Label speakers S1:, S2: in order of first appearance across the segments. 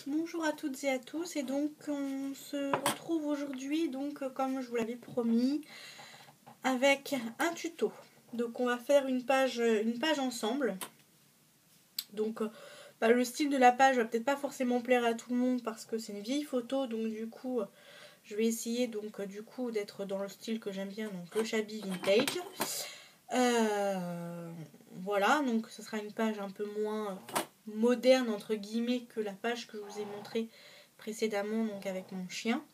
S1: Bonjour à toutes et à tous, et donc on se retrouve aujourd'hui, donc comme je vous l'avais promis, avec un tuto. Donc on va faire une page ensemble. Donc le style de la page va peut-être pas forcément plaire à tout le monde parce que c'est une vieille photo, donc du coup je vais essayer d'être dans le style que j'aime bien, donc le shabby vintage. Voilà, donc ce sera une page un peu moins moderne entre guillemets que la page que je vous ai montrée précédemment, donc avec mon chien.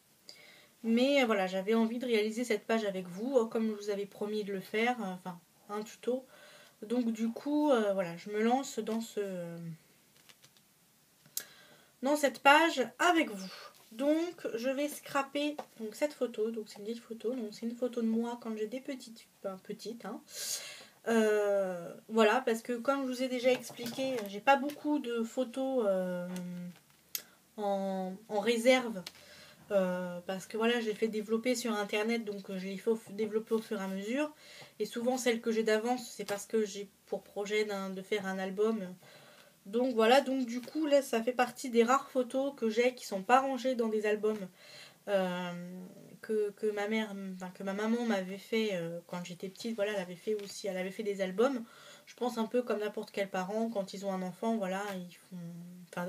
S1: Mais voilà, j'avais envie de réaliser cette page avec vous, comme je vous avais promis de le faire, enfin un tuto. Donc du coup, voilà, je me lance dans cette page avec vous. Donc je vais scraper donc cette photo, donc c'est une vieille photo, donc c'est une photo de moi quand j'étais petite, hein. Voilà, parce que comme je vous ai déjà expliqué, j'ai pas beaucoup de photos en réserve, parce que voilà, je les fais développer sur internet, donc je les fais développer au fur et à mesure, et souvent celles que j'ai d'avance c'est parce que j'ai pour projet de faire un album. Donc voilà, donc du coup là ça fait partie des rares photos que j'ai qui sont pas rangées dans des albums, que ma maman m'avait fait quand j'étais petite. Voilà, elle avait fait des albums. Je pense un peu comme n'importe quel parent, quand ils ont un enfant, voilà, ils font,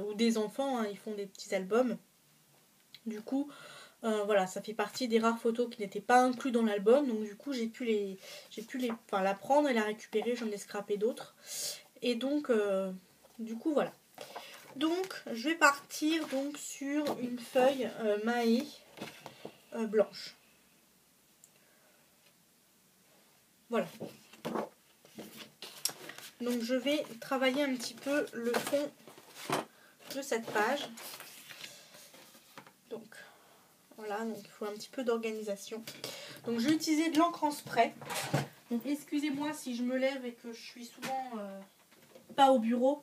S1: ou des enfants, hein, ils font des petits albums. Du coup, voilà, ça fait partie des rares photos qui n'étaient pas incluses dans l'album, donc du coup j'ai pu la prendre et la récupérer. J'en ai scrappé d'autres, et donc du coup voilà. Donc je vais partir donc sur une feuille Mahé blanche. Voilà. Donc je vais travailler un petit peu le fond de cette page. Donc voilà, donc il faut un petit peu d'organisation. Donc je vais utiliser de l'encre en spray. Donc excusez-moi si je me lève et que je suis souvent pas au bureau,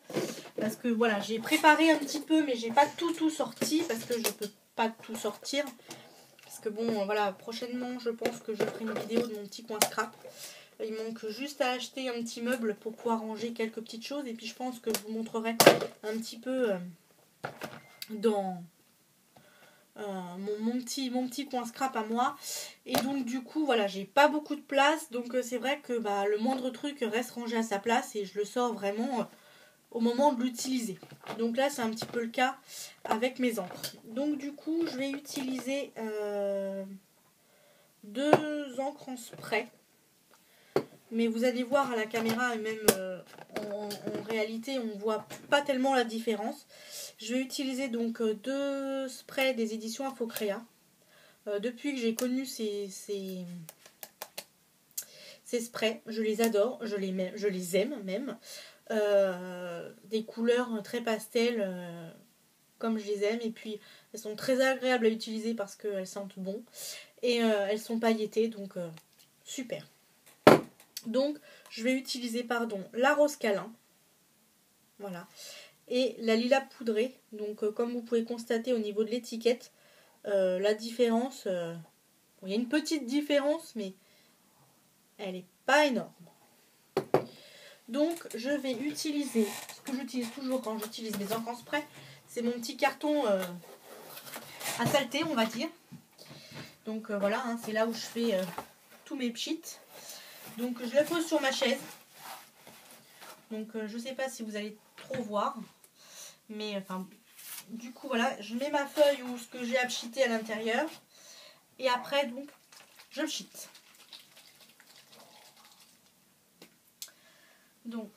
S1: parce que voilà, j'ai préparé un petit peu mais j'ai pas tout sorti parce que je peux pas tout sortir. Parce que bon, voilà, prochainement je pense que je ferai une vidéo de mon petit coin scrap. Il manque juste à acheter un petit meuble pour pouvoir ranger quelques petites choses. Et puis je pense que je vous montrerai un petit peu dans mon petit coin scrap à moi. Et donc du coup, voilà, j'ai pas beaucoup de place. Donc c'est vrai que le moindre truc reste rangé à sa place. Et je le sors vraiment au moment de l'utiliser. Donc là, c'est un petit peu le cas avec mes encres. Donc du coup, je vais utiliser 2 encres en spray. Mais vous allez voir à la caméra, et même en réalité, on ne voit pas tellement la différence. Je vais utiliser donc 2 sprays des éditions Infocréa. Depuis que j'ai connu ces sprays, je les adore, je les aime même. Des couleurs très pastel, comme je les aime. Et puis, elles sont très agréables à utiliser parce qu'elles sentent bon. Et elles sont pailletées, donc super. Donc, je vais utiliser la rose câlin, voilà, et la lilas poudrée. Donc, comme vous pouvez constater au niveau de l'étiquette, la différence, il y a une petite différence, mais elle n'est pas énorme. Donc, je vais utiliser ce que j'utilise toujours quand j'utilise mes encres en spray, c'est mon petit carton à saleté, on va dire. Donc, voilà, hein, c'est là où je fais tous mes pchits. Donc, je la pose sur ma chaise. Donc je sais pas si vous allez trop voir, mais enfin du coup voilà, je mets ma feuille ou ce que j'ai à pchiter à l'intérieur, et après donc je pchite. Donc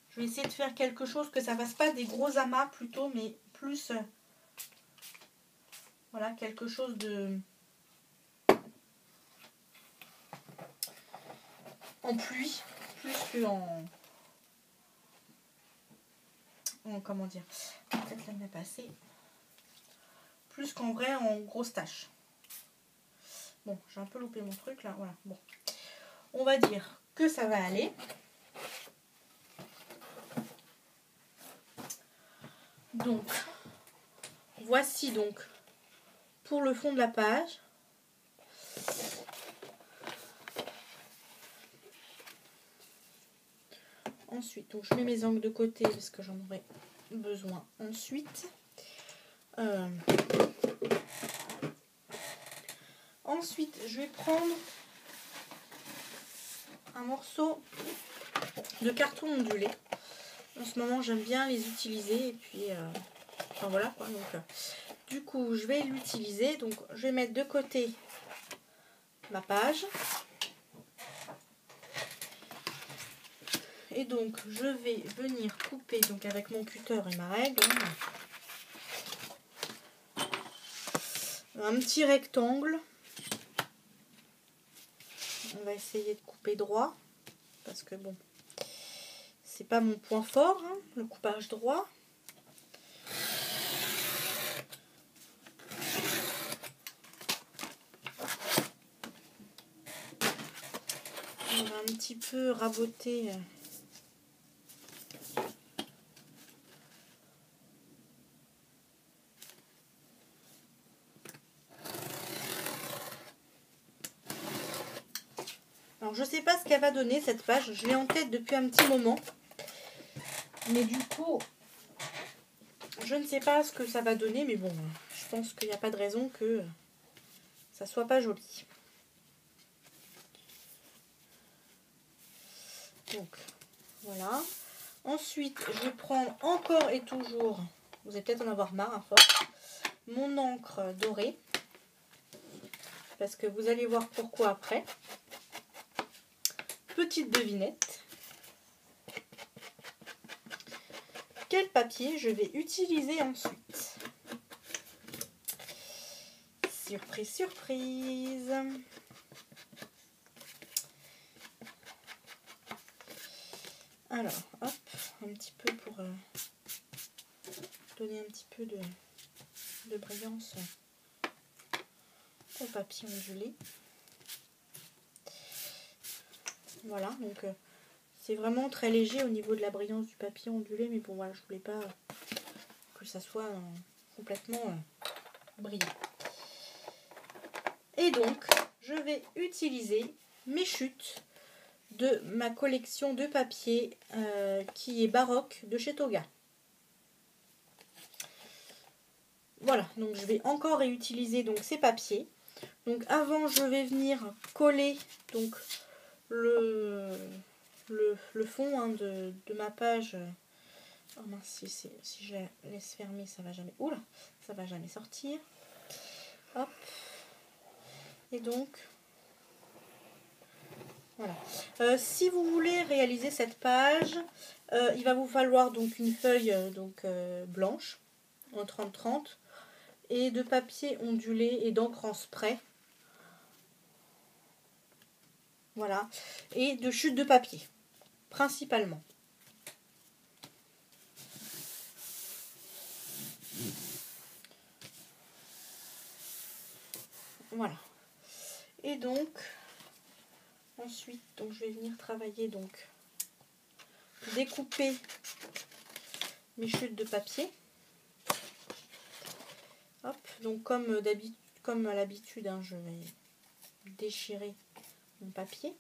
S1: je vais essayer de faire quelque chose que ça fasse pas des gros amas plutôt, mais plus voilà, quelque chose de en pluie, plus que en comment dire, peut-être la même passer, plus qu'en vrai en grosses taches. Bon, j'ai un peu loupé mon truc là, voilà. Bon, on va dire que ça va aller. Donc voici donc pour le fond de la page. Ensuite, donc je mets mes angles de côté parce que j'en aurai besoin. Ensuite, je vais prendre un morceau de carton ondulé. En ce moment, j'aime bien les utiliser. Et puis, enfin voilà quoi. Donc, du coup, je vais l'utiliser. Donc, je vais mettre de côté ma page. Et donc, je vais venir couper donc avec mon cutter et ma règle un petit rectangle. On va essayer de couper droit parce que bon, c'est pas mon point fort, hein, le coupage droit. On va un petit peu raboter. Alors je sais pas ce qu'elle va donner cette page, je l'ai en tête depuis un petit moment. Mais du coup, je ne sais pas ce que ça va donner, mais bon, je pense qu'il n'y a pas de raison que ça soit pas joli. Donc, voilà. Ensuite, je vais prendre encore et toujours, vous allez peut-être en avoir marre, à force, mon encre dorée. Parce que vous allez voir pourquoi après. Petite devinette. Quel papier je vais utiliser ensuite? Surprise, surprise. Alors, hop, un petit peu pour donner un petit peu de brillance au papier ondulé. Voilà, donc c'est vraiment très léger au niveau de la brillance du papier ondulé, mais bon voilà, je voulais pas que ça soit complètement brillant. Et donc, je vais utiliser mes chutes de ma collection de papier qui est baroque de chez Toga. Voilà, donc je vais encore réutiliser donc ces papiers. Donc avant, je vais venir coller donc le fond hein, de ma page. Oh mince, si je la laisse fermer, ça va jamais. Oula, ça va jamais sortir. Hop. Et donc, voilà. Si vous voulez réaliser cette page, il va vous falloir donc une feuille blanche en 30-30 et de papier ondulé et d'encre en spray. Voilà. Et de chutes de papier, principalement. Voilà. Et donc, ensuite, donc, je vais venir travailler, donc, découper mes chutes de papier. Hop, donc comme d'habitude, comme à l'habitude, hein, je vais déchirer mon papier.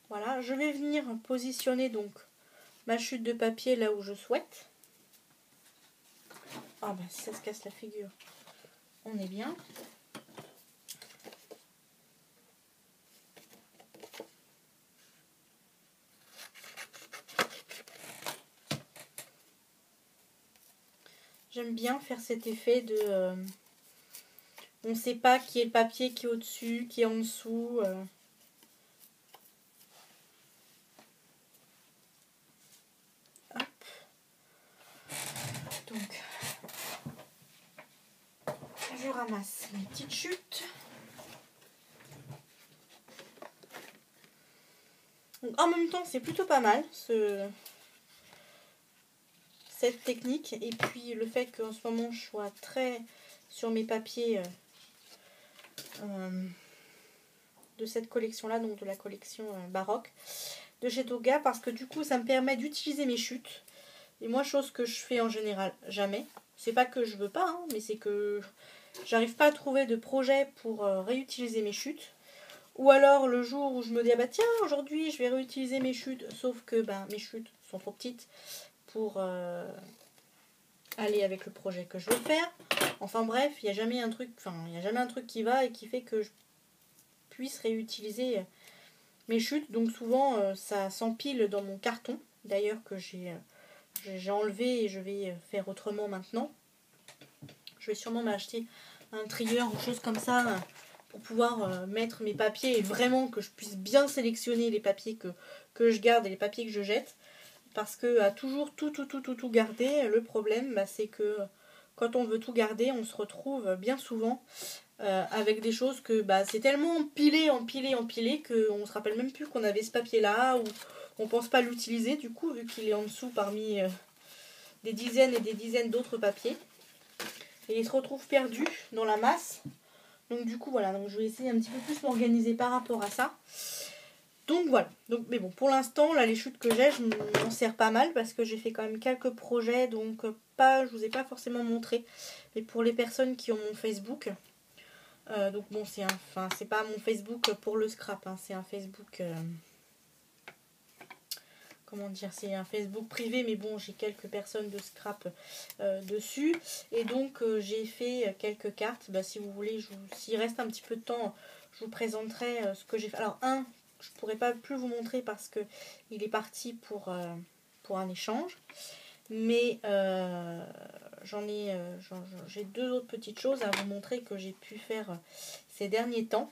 S1: Voilà, je vais venir positionner donc ma chute de papier là où je souhaite. Ah ben si ça se casse la figure, on est bien. J'aime bien faire cet effet de... on ne sait pas qui est le papier qui est au-dessus, qui est en dessous. Hop. Donc, je ramasse mes petites chutes. Donc, en même temps, c'est plutôt pas mal cette technique. Et puis le fait qu'en ce moment, je sois très sur mes papiers de cette collection-là, donc de la collection baroque de chez Toga, parce que du coup, ça me permet d'utiliser mes chutes Et moi, chose que je fais en général jamais. C'est pas que je veux pas, hein, mais c'est que j'arrive pas à trouver de projet pour réutiliser mes chutes. Ou alors le jour où je me dis, ah bah tiens, aujourd'hui je vais réutiliser mes chutes, sauf que mes chutes sont trop petites pour aller avec le projet que je veux faire. Enfin bref, il n'y a jamais un truc, qui va et qui fait que je puisse réutiliser mes chutes. Donc souvent ça s'empile dans mon carton, d'ailleurs que j'ai enlevé et je vais faire autrement maintenant. Je vais sûrement m'acheter un trieur ou chose comme ça pour pouvoir mettre mes papiers et vraiment que je puisse bien sélectionner les papiers que je garde et les papiers que je jette. Parce que à toujours tout garder, le problème c'est que quand on veut tout garder, on se retrouve bien souvent avec des choses que c'est tellement empilé qu'on ne se rappelle même plus qu'on avait ce papier là ou on pense pas l'utiliser du coup vu qu'il est en dessous parmi des dizaines et des dizaines d'autres papiers. Et il se retrouve perdu dans la masse. Donc du coup voilà, donc je vais essayer un petit peu plus m'organiser par rapport à ça. Donc voilà, mais bon pour l'instant là les chutes que j'ai je m'en sers pas mal parce que j'ai fait quand même quelques projets donc je vous ai pas forcément montré, mais pour les personnes qui ont mon Facebook, donc bon c'est pas mon Facebook pour le scrap, hein, c'est un Facebook comment dire, c'est un Facebook privé, mais bon j'ai quelques personnes de scrap dessus et donc j'ai fait quelques cartes. Si vous voulez, s'il reste un petit peu de temps, je vous présenterai ce que j'ai fait. Alors je pourrais pas plus vous montrer parce que il est parti pour un échange, mais j'ai deux autres petites choses à vous montrer que j'ai pu faire ces derniers temps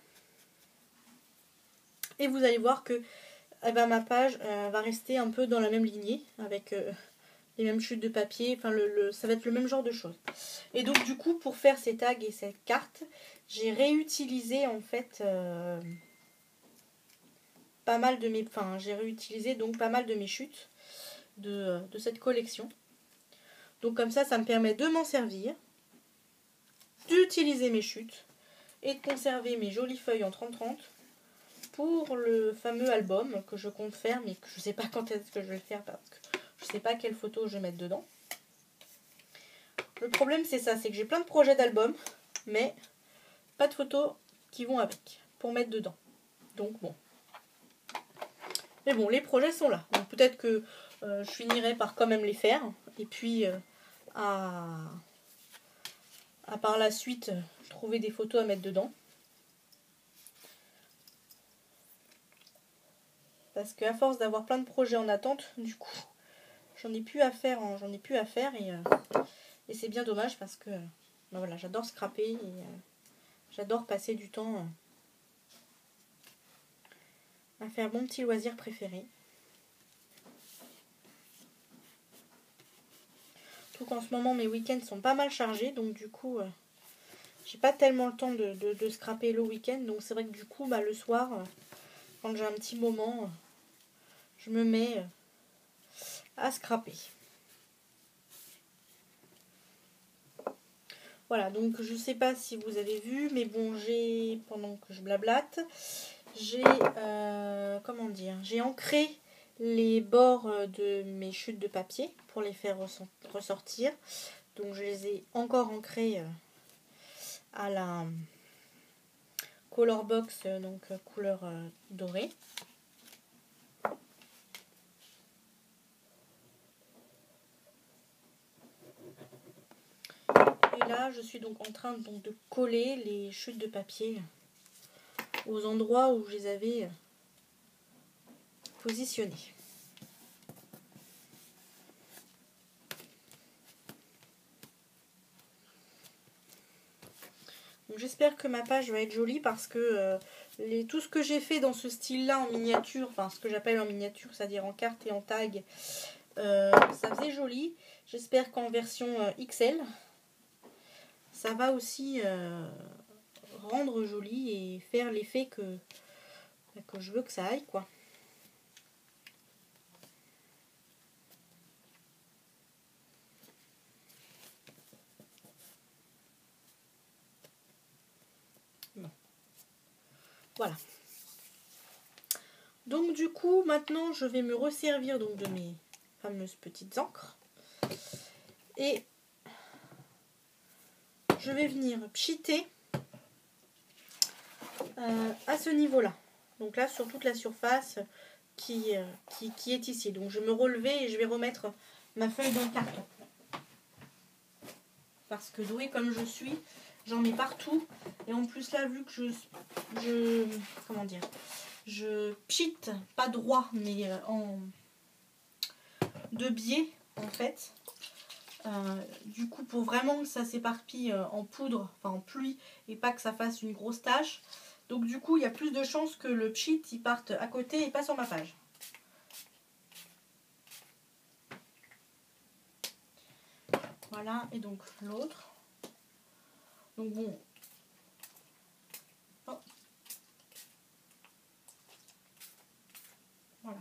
S1: et vous allez voir que ma page va rester un peu dans la même lignée avec les mêmes chutes de papier, ça va être le même genre de choses. Et donc du coup pour faire ces tags et cette carte, j'ai réutilisé en fait j'ai réutilisé donc pas mal de mes chutes de cette collection. Donc comme ça me permet de m'en servir, d'utiliser mes chutes et de conserver mes jolies feuilles en 30-30 pour le fameux album que je compte faire, mais que je sais pas quand est-ce que je vais le faire parce que je sais pas quelle photo je vais mettre dedans. Le problème c'est ça, c'est que j'ai plein de projets d'album, mais pas de photos qui vont avec pour mettre dedans. Donc bon. Mais bon, les projets sont là. Donc peut-être que je finirai par quand même les faire. Et puis à par la suite trouver des photos à mettre dedans. Parce qu'à force d'avoir plein de projets en attente, du coup, j'en ai plus à faire et c'est bien dommage parce que voilà, j'adore scraper et j'adore passer du temps à faire mon petit loisir préféré. Tout qu'en ce moment mes week-ends sont pas mal chargés, donc du coup j'ai pas tellement le temps de scraper le week-end, donc c'est vrai que du coup le soir quand j'ai un petit moment je me mets à scraper. Voilà, donc je sais pas si vous avez vu, mais bon, pendant que je blablate, j'ai j'ai ancré les bords de mes chutes de papier pour les faire ressortir. Donc je les ai encore ancrés à la color box, donc couleur dorée. Et là, je suis donc en train de coller les chutes de papier aux endroits où je les avais positionnées. Donc j'espère que ma page va être jolie parce que tout ce que j'ai fait dans ce style-là en miniature, enfin ce que j'appelle en miniature, c'est-à-dire en carte et en tag, ça faisait joli. J'espère qu'en version XL, ça va aussi rendre joli et faire l'effet que je veux que ça aille, quoi. Bon. Voilà. Donc du coup, maintenant, je vais me resservir donc de mes fameuses petites encres. Et je vais venir pchiter à ce niveau-là. Donc là, sur toute la surface qui est ici. Donc je vais me relever et je vais remettre ma feuille dans le carton. Parce que douée comme je suis, j'en mets partout. Et en plus là, vu que comment dire, je pchite, pas droit, mais de biais en fait. Du coup, pour vraiment que ça s'éparpille en poudre, enfin en pluie, et pas que ça fasse une grosse tache. Donc du coup, il y a plus de chances que le pchit il parte à côté et pas sur ma page. Voilà, et donc l'autre. Donc bon. Oh. Voilà.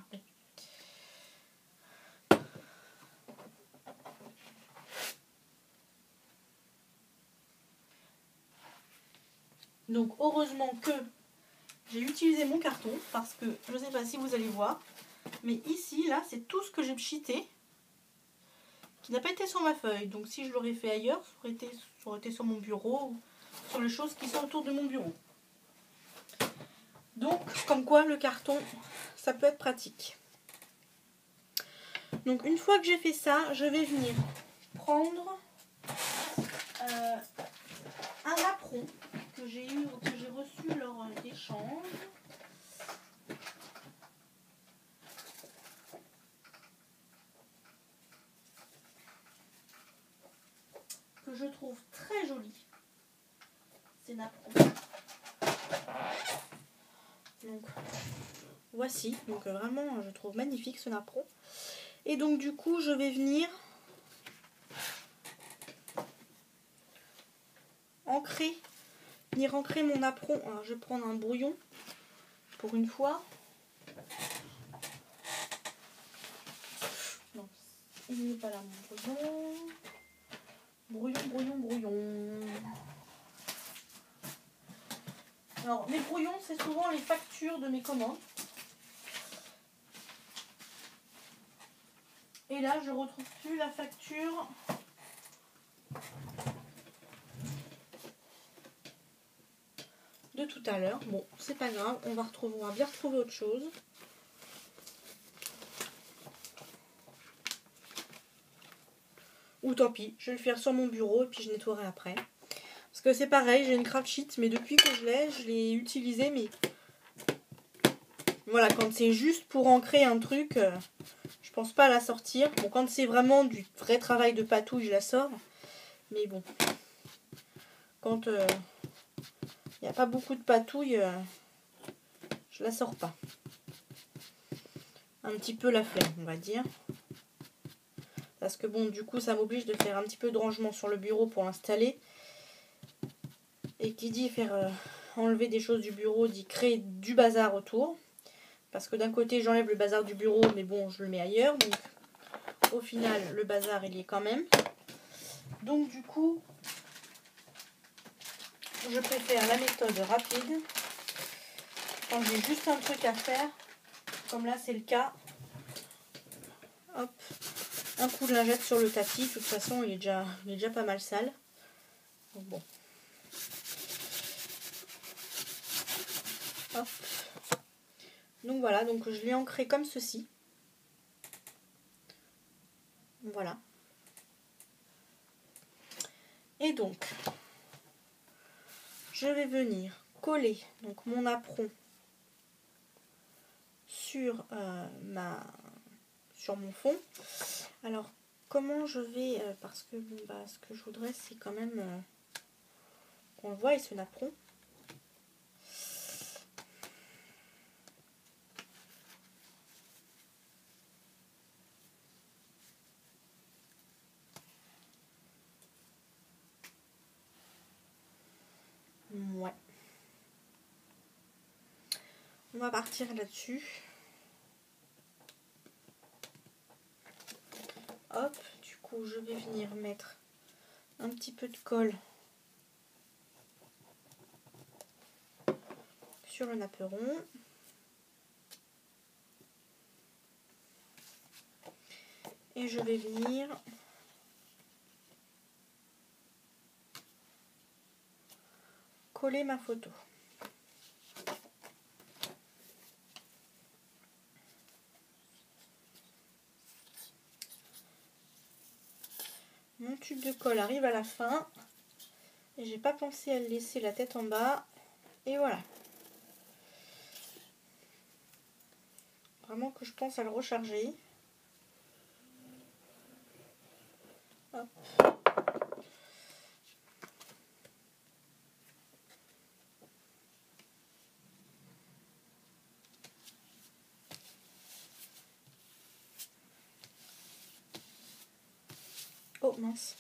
S1: Donc heureusement que j'ai utilisé mon carton parce que je ne sais pas si vous allez voir, mais ici, là, c'est tout ce que j'ai pchité qui n'a pas été sur ma feuille. Donc si je l'aurais fait ailleurs, ça aurait été sur mon bureau ou sur les choses qui sont autour de mon bureau. Donc comme quoi le carton, ça peut être pratique. Donc une fois que j'ai fait ça, je vais venir prendre un apron que j'ai reçu lors d'échange. Que je trouve très joli. C'est napperon. Donc voici, donc vraiment je trouve magnifique ce napperon. Et donc du coup je vais venir ancrer mon napperon. Alors je vais prendre un brouillon pour une fois. Non, il n'est pas là mon brouillon. Brouillon. Alors mes brouillons, c'est souvent les factures de mes commandes. Et là je retrouve plus la facture. De tout à l'heure. Bon, c'est pas grave, on va bien retrouver autre chose. Ou tant pis, je vais le faire sur mon bureau et puis je nettoierai après. Parce que c'est pareil, j'ai une craft sheet, mais depuis que je l'ai utilisée, mais voilà, quand c'est juste pour ancrer un truc, je pense pas à la sortir. Bon, quand c'est vraiment du vrai travail de patouille, je la sors. Mais bon, quand il n'y a pas beaucoup de patouille, je la sors pas. Un petit peu la flemme, on va dire. Parce que bon, du coup, ça m'oblige de faire un petit peu de rangement sur le bureau pour l'installer. Et qui dit faire enlever des choses du bureau, dit créer du bazar autour. Parce que d'un côté, j'enlève le bazar du bureau, mais bon, je le mets ailleurs. Donc, au final, le bazar, il y est quand même. Donc, du coup, je préfère la méthode rapide. Quand j'ai juste un truc à faire, comme là, c'est le cas. Hop, un coup de lingette sur le tapis. De toute façon, il est déjà pas mal sale. Donc, bon. Hop. Donc voilà, donc je l'ai ancré comme ceci. Voilà. Et donc, je vais venir coller donc mon apron sur sur mon fond. Alors, comment je vais parce que bon, ce que je voudrais, c'est quand même qu'on le voie et ce napperon. Ouais. On va partir là-dessus. Hop, du coup, je vais venir mettre un petit peu de colle sur le napperon. Et je vais venir coller ma photo. Mon tube de colle arrive à la fin. Et j'ai pas pensé à le laisser la tête en bas. Et voilà. Vraiment que je pense à le recharger. Hop. Oh mince.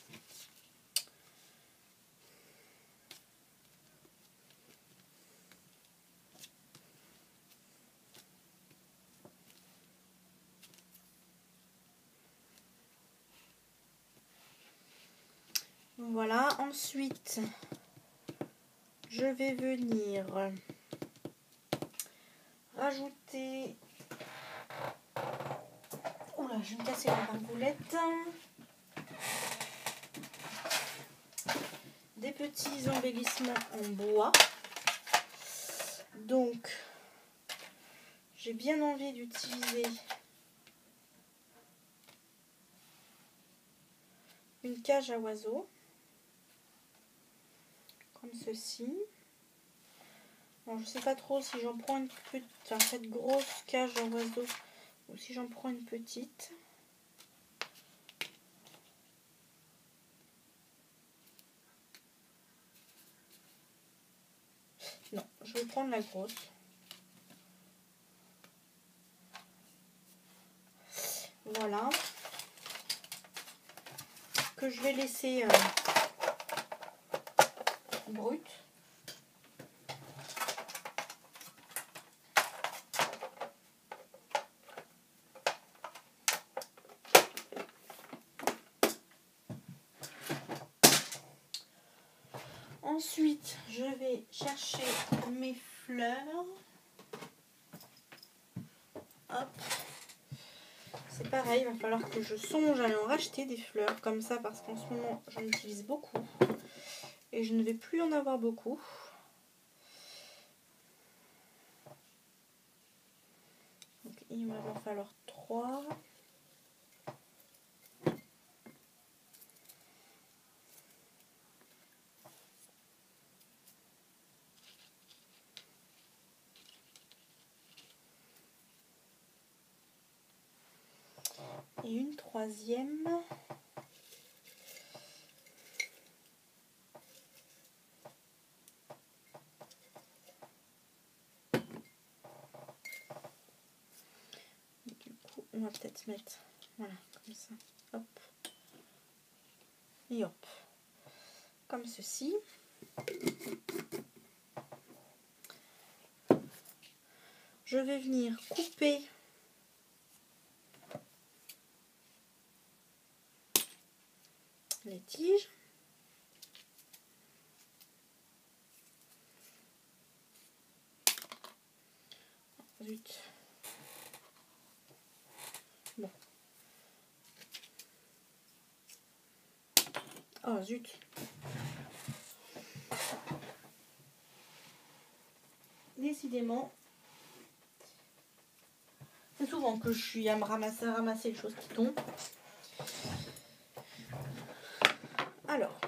S1: Voilà, ensuite je vais venir rajouter. Oula, je vais me casser la margoulette. Des petits embellissements en bois. Donc, j'ai bien envie d'utiliser une cage à oiseaux, comme ceci. Bon, je sais pas trop si j'en prends une petite, enfin, cette grosse cage à oiseaux, ou si j'en prends une petite. Non, je vais prendre la grosse. Voilà. Que je vais laisser brute. Ensuite, je vais chercher mes fleurs. Hop. C'est pareil, il va falloir que je songe à en racheter des fleurs comme ça parce qu'en ce moment, j'en utilise beaucoup. Et je ne vais plus en avoir beaucoup. Donc, il va m'en falloir 3. Et une 3e. Du coup, on va peut-être mettre, voilà, comme ça, hop, et hop, comme ceci. Je vais venir couper les tiges. Zut. Bon. Oh zut. Décidément, c'est souvent que je suis à me ramasser les choses qui tombent. Alors,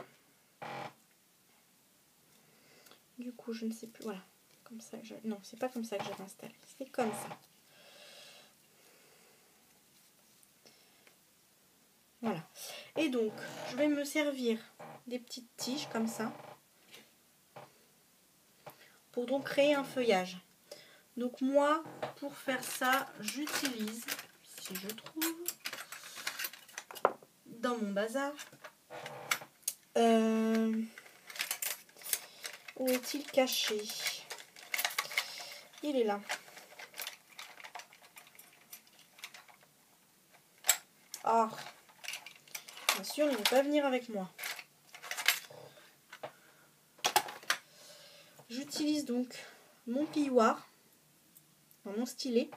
S1: du coup, je ne sais plus. Voilà, comme ça. Non, c'est pas comme ça que j'avais installé. C'est comme ça. Voilà. Et donc, je vais me servir des petites tiges comme ça pour donc créer un feuillage. Donc moi, pour faire ça, j'utilise, si je trouve, dans mon bazar, où est-il caché? Il est là. Ah, bien sûr, il ne veut pas venir avec moi. J'utilise donc mon plioir, mon stylet,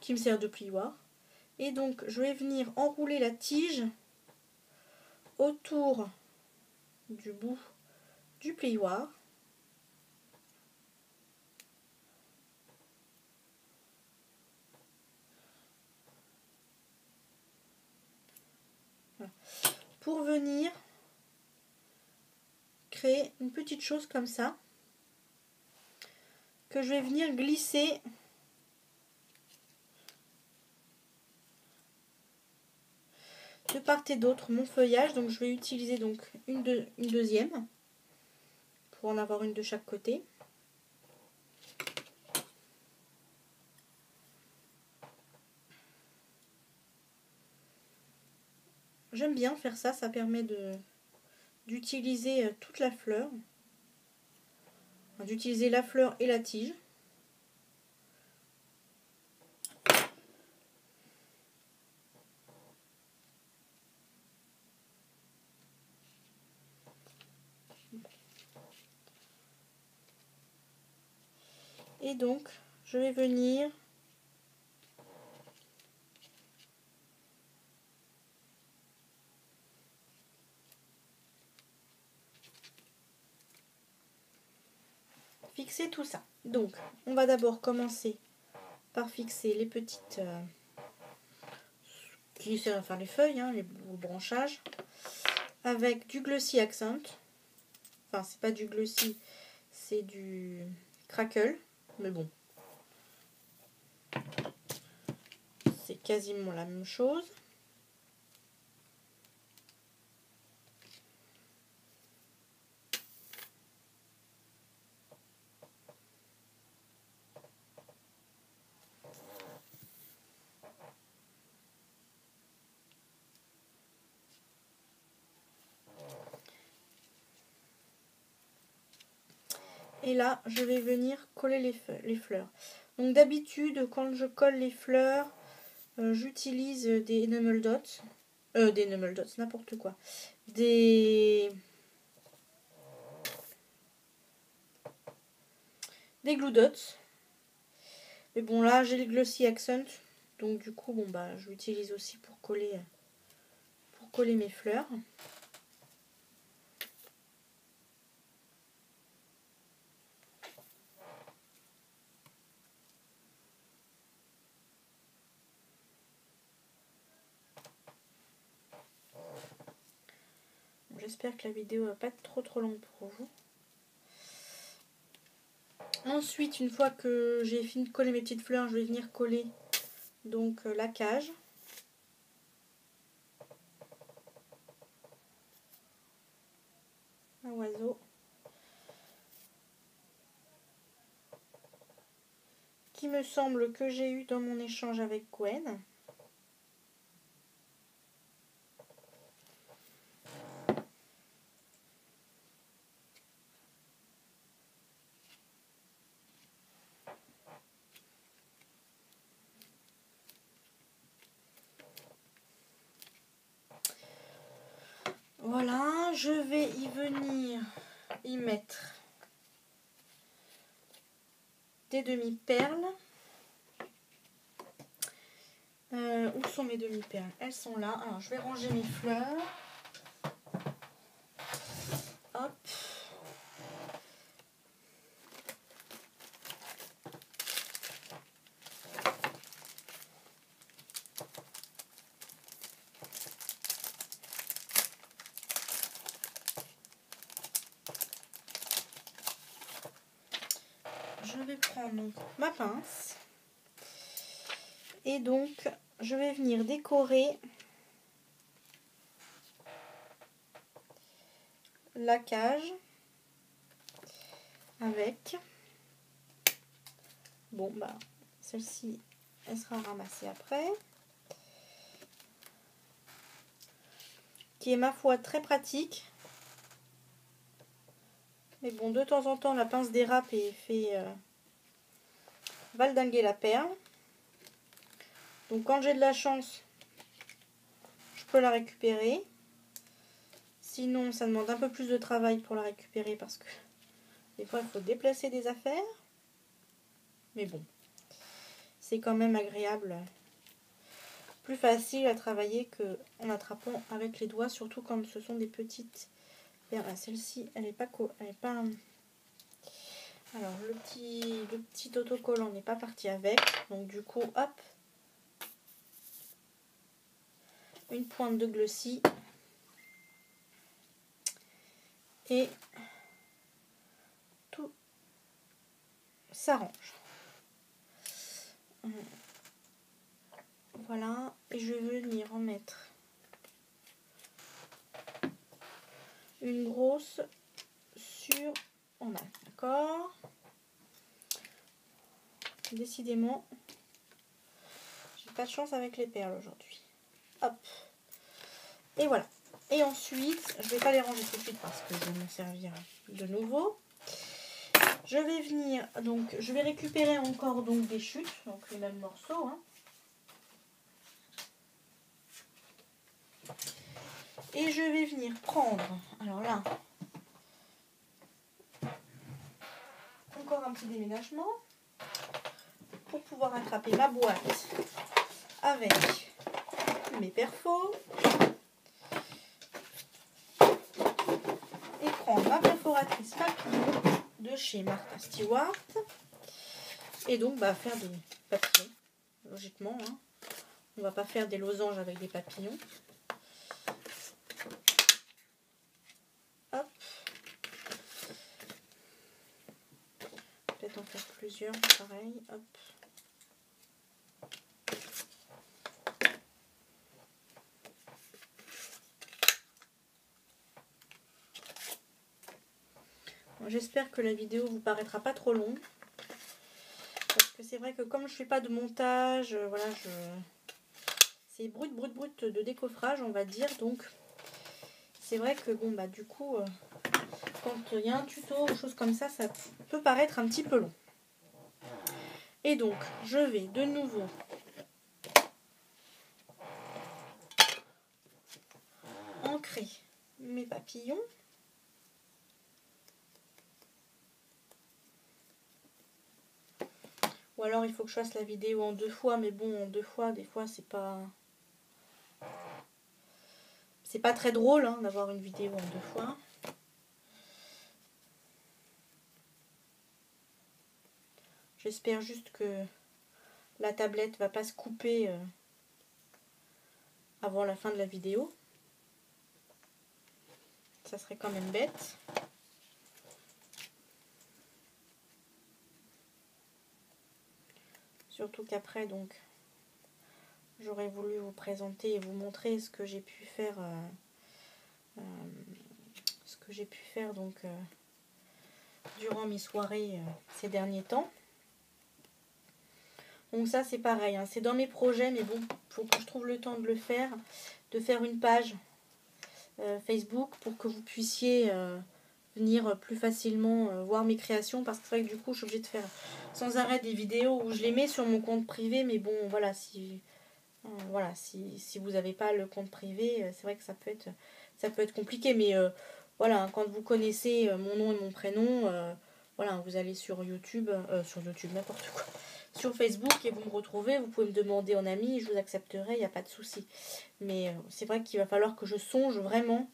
S1: qui me sert de plioir. Et donc, je vais venir enrouler la tige autour du bout du plioir. Voilà. Pour venir créer une petite chose comme ça, que je vais venir glisser de part et d'autre mon feuillage. Donc je vais utiliser donc une deuxième pour en avoir une de chaque côté. J'aime bien faire ça, ça permet d'utiliser toute la fleur, d'utiliser la fleur et la tige. Et donc, je vais venir fixer tout ça. Donc, on va d'abord commencer par fixer les petites... enfin les feuilles, hein, les branchages, avec du Glossy Accent. Enfin, c'est pas du Glossy, c'est du Crackle, mais bon, c'est quasiment la même chose. Et là, je vais venir coller les fleurs. Donc d'habitude, quand je colle les fleurs, j'utilise des enamel dots. Des enamel dots, n'importe quoi. Des glue dots. Mais bon, là, j'ai le Glossy Accent. Donc du coup, bon bah, je l'utilise aussi pour coller mes fleurs. J'espère que la vidéo va pas être trop longue pour vous. Ensuite, une fois que j'ai fini de coller mes petites fleurs, je vais venir coller donc la cage. Un oiseau. Qui me semble que j'ai eu dans mon échange avec Gwen. Voilà, je vais y venir y mettre des demi-perles. Où sont mes demi-perles? Elles sont là. Alors, je vais ranger mes fleurs. Hop. Je vais prendre donc ma pince. Et donc, je vais venir décorer la cage avec... Bon, bah, celle-ci, elle sera ramassée après. Qui est, ma foi, très pratique. Mais bon, de temps en temps, la pince dérape et fait valdinguer la perle. Donc, quand j'ai de la chance, je peux la récupérer. Sinon, ça demande un peu plus de travail pour la récupérer parce que des fois, il faut déplacer des affaires. Mais bon, c'est quand même agréable. Plus facile à travailler qu'en attrapant avec les doigts, surtout quand ce sont des petites perles. Celle-ci, elle n'est pas... Alors, le petit autocollant n'est pas parti avec. Donc, du coup, hop. Une pointe de glossy. Et tout s'arrange. Voilà. Et je vais venir en mettre une grosse sur en a. D'accord? Décidément, j'ai pas de chance avec les perles aujourd'hui. Hop. Et voilà. Et ensuite, je vais pas les ranger tout de suite parce que je vais m'en servir de nouveau. Je vais venir, donc, je vais récupérer encore donc des chutes, donc les mêmes morceaux. Hein. Et je vais venir prendre, alors là, encore un petit déménagement pour pouvoir attraper ma boîte avec mes perfos et prendre ma perforatrice papillon de chez Martha Stewart et donc faire des papillons, logiquement. Hein. On va pas faire des losanges avec des papillons. Hop. Peut-être en faire plusieurs, pareil. Hop. J'espère que la vidéo vous paraîtra pas trop longue. Parce que c'est vrai que comme je fais pas de montage, voilà, c'est brut de décoffrage, on va dire. Donc, c'est vrai que bon, du coup, quand il y a un tuto ou chose comme ça, ça peut paraître un petit peu long. Et donc, je vais de nouveau ancrer mes papillons. Ou alors il faut que je fasse la vidéo en 2 fois, mais bon, en 2 fois, des fois, c'est pas très drôle hein, d'avoir une vidéo en 2 fois. J'espère juste que la tablette va pas se couper avant la fin de la vidéo. Ça serait quand même bête. Surtout qu'après, donc, j'aurais voulu vous présenter et vous montrer ce que j'ai pu faire, donc durant mes soirées ces derniers temps. Donc ça c'est pareil, hein, c'est dans mes projets, mais bon, faut que je trouve le temps de le faire, de faire une page Facebook pour que vous puissiez venir plus facilement voir mes créations, parce que c'est vrai que du coup je suis obligée de faire sans arrêt des vidéos où je les mets sur mon compte privé, mais bon voilà, si vous n'avez pas le compte privé, c'est vrai que ça peut être compliqué, mais voilà, quand vous connaissez mon nom et mon prénom, voilà, vous allez sur YouTube, n'importe quoi, sur Facebook et vous me retrouvez, vous pouvez me demander en ami, je vous accepterai, il n'y a pas de souci. Mais c'est vrai qu'il va falloir que je songe vraiment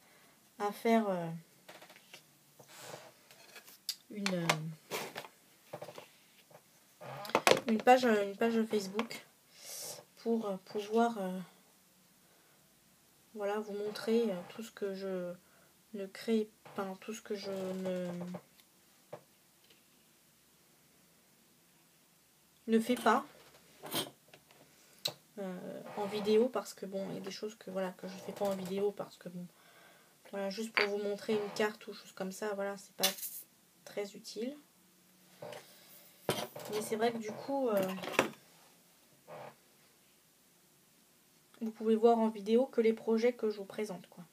S1: à faire une page Facebook pour pouvoir voilà, vous montrer tout ce que je ne crée pas, tout ce que je ne fais pas en vidéo, parce que bon, il y a des choses que voilà que je fais pas en vidéo parce que bon, voilà, juste pour vous montrer une carte ou chose comme ça, voilà, c'est pas très utile. Mais c'est vrai que du coup, vous pouvez voir en vidéo que les projets que je vous présente, quoi.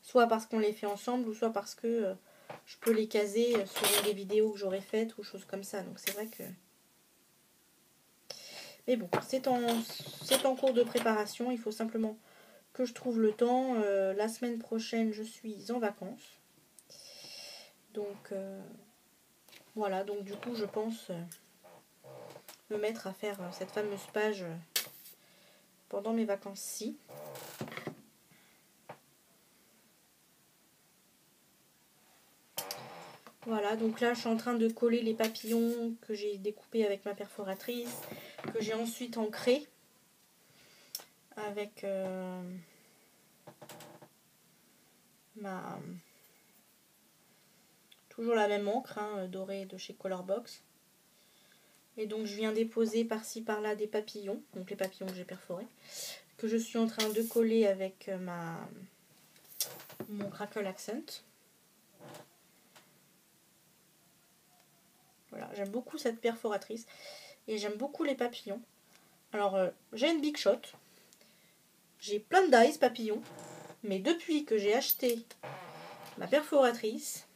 S1: Soit parce qu'on les fait ensemble, ou soit parce que je peux les caser sur des vidéos que j'aurais faites ou choses comme ça. Donc c'est vrai que... Mais bon, c'est en cours de préparation. Il faut simplement que je trouve le temps. La semaine prochaine, je suis en vacances. Donc voilà, donc du coup, je pense me mettre à faire cette fameuse page pendant mes vacances-ci. Voilà, donc là je suis en train de coller les papillons que j'ai découpés avec ma perforatrice, que j'ai ensuite ancré avec toujours la même encre hein, dorée de chez Colorbox. Et donc je viens déposer par-ci par-là des papillons, donc les papillons que j'ai perforés, que je suis en train de coller avec mon Crackle Accent. Voilà, j'aime beaucoup cette perforatrice et j'aime beaucoup les papillons. Alors j'ai une Big Shot, j'ai plein de dies papillons, mais depuis que j'ai acheté ma perforatrice,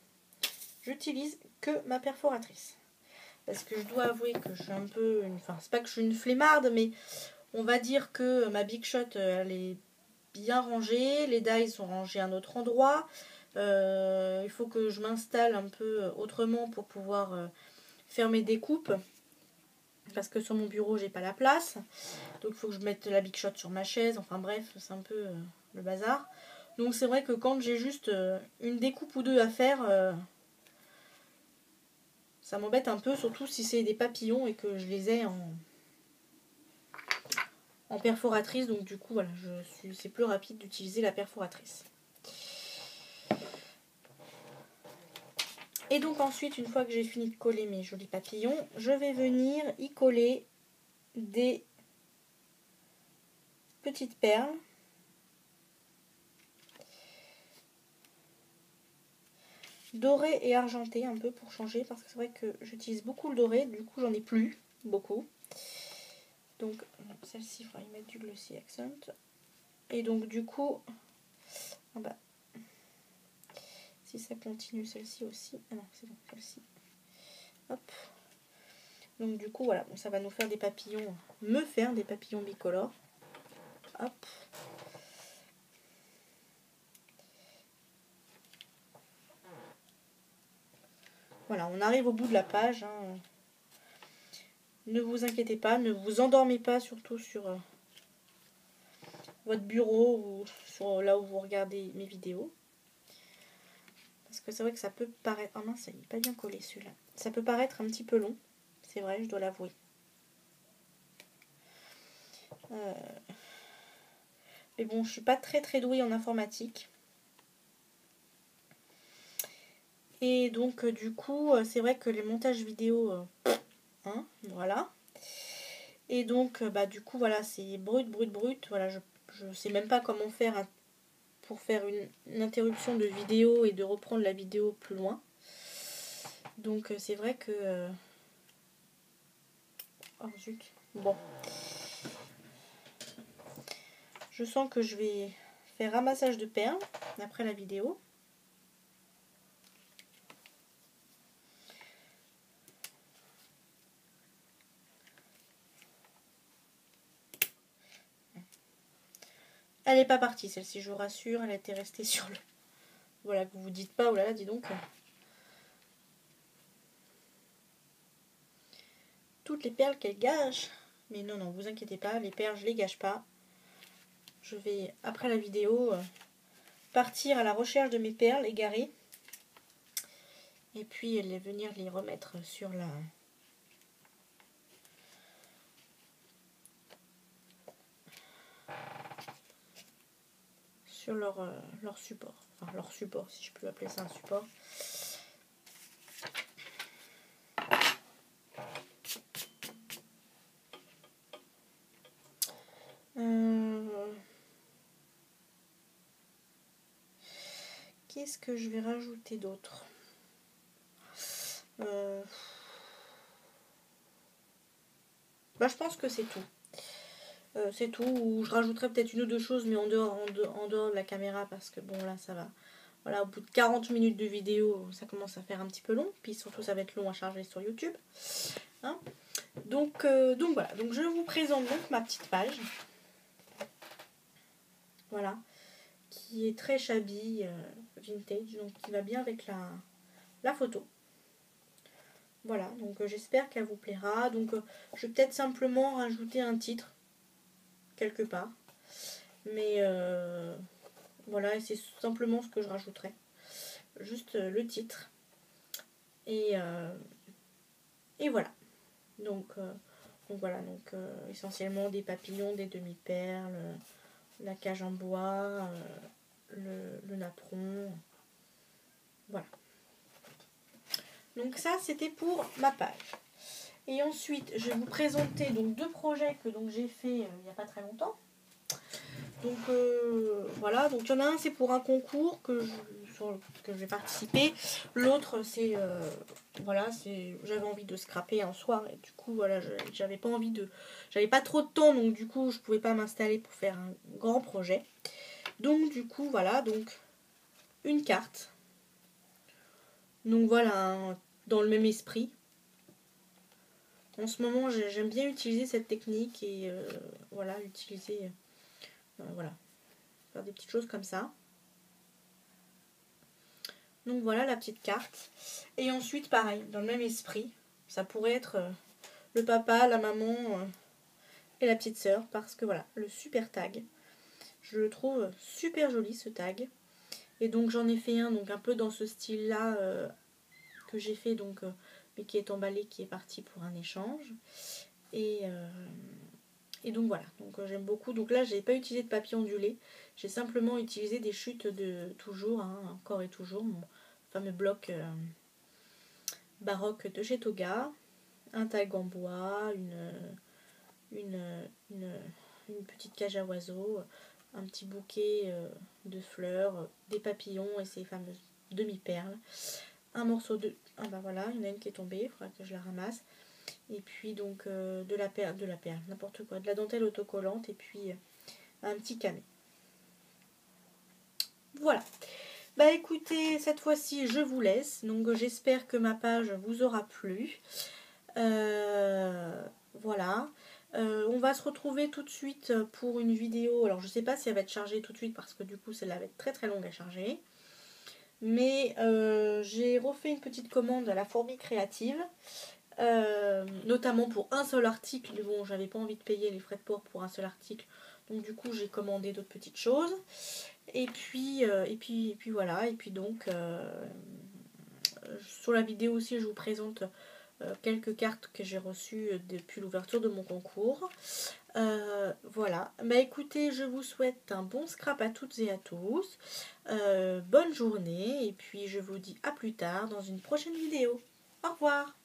S1: j'utilise que ma perforatrice. Parce que je dois avouer que je suis un peu... Enfin, c'est pas que je suis une flemmarde, mais on va dire que ma Big Shot, elle est bien rangée. Les dies sont rangés à un autre endroit. Il faut que je m'installe un peu autrement pour pouvoir faire mes découpes. Parce que sur mon bureau, j'ai pas la place. Donc il faut que je mette la Big Shot sur ma chaise. Enfin bref, c'est un peu le bazar. Donc c'est vrai que quand j'ai juste une découpe ou deux à faire... ça m'embête un peu, surtout si c'est des papillons et que je les ai en perforatrice. Donc du coup, voilà, c'est plus rapide d'utiliser la perforatrice. Et donc ensuite, une fois que j'ai fini de coller mes jolis papillons, je vais venir y coller des petites perles. Doré et argenté un peu pour changer, parce que c'est vrai que j'utilise beaucoup le doré, du coup j'en ai plus beaucoup. Donc celle-ci, il faudra y mettre du Glossy Accent. Et donc du coup, ah bah, si ça continue, celle-ci aussi. Ah non, c'est bon, celle-ci. Hop. Donc du coup, voilà, ça va nous faire des papillons, des papillons bicolores. Hop. Voilà, on arrive au bout de la page. Hein. Ne vous inquiétez pas, ne vous endormez pas surtout sur votre bureau ou sur là où vous regardez mes vidéos. Parce que c'est vrai que ça peut paraître... Oh mince, il n'est pas bien collé celui-là. Ça peut paraître un petit peu long. C'est vrai, je dois l'avouer. Mais bon, je suis pas très douée en informatique. Et donc, du coup, c'est vrai que les montages vidéo... hein, voilà. Et donc, bah du coup, voilà, c'est brut. Voilà, je sais même pas comment faire pour faire une interruption de vidéo et de reprendre la vidéo plus loin. Donc, c'est vrai que... Oh zut. Bon. Je sens que je vais faire ramassage de perles après la vidéo. Elle n'est pas partie, celle-ci, je vous rassure. Elle était restée sur le... Voilà, que vous dites pas, oh là là, dis donc. Toutes les perles qu'elle gâche. Mais non, non, vous inquiétez pas, les perles, je les gâche pas. Je vais, après la vidéo, partir à la recherche de mes perles égarées. Et puis, venir les remettre sur la... sur leur support. Enfin, leur support, si je peux appeler ça un support. Qu'est-ce que je vais rajouter d'autre? Bah, je pense que c'est tout. C'est tout. Ou je rajouterai peut-être une ou deux choses, mais en dehors de la caméra, parce que bon, là, ça va. Voilà, au bout de 40 minutes de vidéo, ça commence à faire un petit peu long. Puis surtout, ça va être long à charger sur YouTube. Hein, donc voilà. Donc je vous présente donc ma petite page. Voilà. Qui est très shabby, vintage. Donc qui va bien avec la photo. Voilà. Donc j'espère qu'elle vous plaira. Donc je vais peut-être simplement rajouter un titre. Quelque part. Mais voilà, c'est simplement ce que je rajouterai. Juste le titre. Et, voilà. Donc voilà, essentiellement des papillons, des demi-perles, la cage en bois, le napperon. Voilà. Donc ça, c'était pour ma page. Et ensuite, je vais vous présenter donc 2 projets que j'ai fait il n'y a pas très longtemps. Donc voilà, donc il y en a un, c'est pour un concours sur que je vais participer. L'autre, c'est voilà, j'avais envie de scraper un soir et du coup voilà, j'avais pas trop de temps, donc du coup je pouvais pas m'installer pour faire un grand projet. Donc du coup voilà, donc une carte. Donc voilà, dans le même esprit. En ce moment, j'aime bien utiliser cette technique et voilà, voilà, faire des petites choses comme ça. Donc voilà la petite carte. Et ensuite, pareil, dans le même esprit, ça pourrait être le papa, la maman et la petite sœur, parce que voilà, le super tag. Je le trouve super joli ce tag. Et donc j'en ai fait un donc un peu dans ce style-là que j'ai fait mais qui est emballé, qui est parti pour un échange. Et donc voilà, donc j'aime beaucoup. Donc là, j'ai pas utilisé de papier ondulé, j'ai simplement utilisé des chutes de toujours, encore et toujours, mon fameux bloc baroque de chez Toga, un tag en bois, une petite cage à oiseaux, un petit bouquet de fleurs, des papillons et ces fameuses demi-perles, un morceau de... Ah bah voilà, il y en a une qui est tombée, il faudra que je la ramasse. Et puis donc de la perle, n'importe quoi, de la dentelle autocollante et puis un petit camé. Voilà. Bah écoutez, cette fois-ci je vous laisse. Donc j'espère que ma page vous aura plu. Voilà. On va se retrouver tout de suite pour une vidéo. Alors je sais pas si elle va être chargée tout de suite parce que du coup celle-là va être très très longue à charger. Mais j'ai refait une petite commande à la fourmi créative. Notamment pour un seul article, mais bon, j'avais pas envie de payer les frais de port pour un seul article, donc du coup j'ai commandé d'autres petites choses. Et puis voilà, et puis donc sur la vidéo aussi je vous présente quelques cartes que j'ai reçues depuis l'ouverture de mon concours. Voilà, bah écoutez, je vous souhaite un bon scrap à toutes et à tous, bonne journée, et puis je vous dis à plus tard dans une prochaine vidéo. Au revoir.